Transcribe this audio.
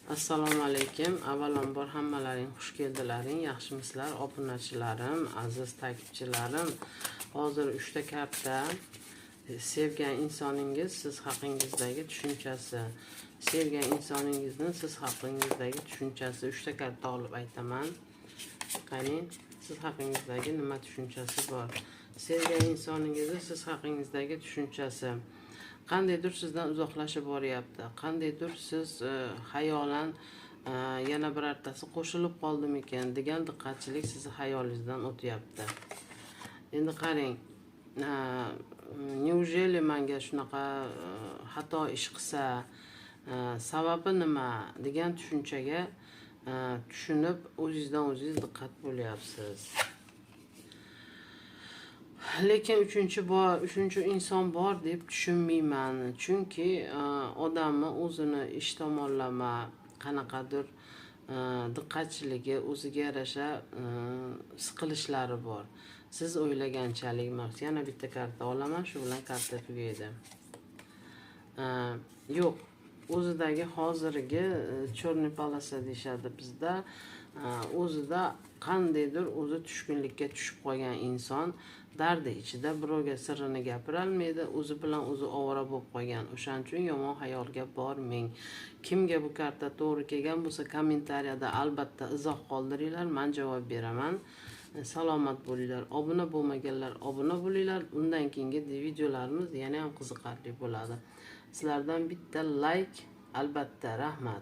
Assalomu alaykum. Avvalambor hammalaring xush keldilaring. Yaxshimisizlar obunachilarim, aziz takipchilarim. Hozir 3 ta karta sevgan insoningiz siz haqingizdagi tushunchasi. Sevgan insoningizni siz haqingizdagi tushunchasi 3 ta karta olib aytaman. Qani, siz haqingizdagi nima tushunchasi bor? Sevgan insoningizni siz haqingizdagi tushunchasi. Qandaydir sizdan uzoqlashib boryapti. Qandaydir siz xayolan yana birortasi qo'shilib qoldimikan degan diqqatchilik sizni xayolingizdan o'tyapti. Endi qarang, neujeli menga shunaqa xato ish qilsa, sababi nima degan tushunchaga tushunib o'zingizdan o'zingiz diqqat bo'lyapsiz. Lekin uchinchi inson bor deb tushunmayman. Chunki odamni o'zini ish tomonlama qanaqadir diqqatchiligi, o'ziga yarasha siqilishlari bor. Siz o'ylaganchalik emas. Yana bitta karta olaman, shu bilan karta tugaydi. Yo'q, o'zidagi hozirgi chorniy polasa deyshadi bizda. O'zida qandaydir o'zi tushkunlikka tushib qolgan inson dardi ichida birovga sirrini gapirolmaydi, o'zi bilan o'zi ovora bo'lib qolgan. O'shaning uchun yomon xayolga bormang. Kimga bu karta to'g'ri kelgan bo'lsa, kommentariyada albatta izoh qoldiringlar, men javob beraman. Salomat bo'linglar. Obuna bo'lmaganlar obuna bo'linglar. Undan keyingi videolarimiz yana ham qiziqarli bo'ladi. Sizlardan bitta like albatta, rahmat.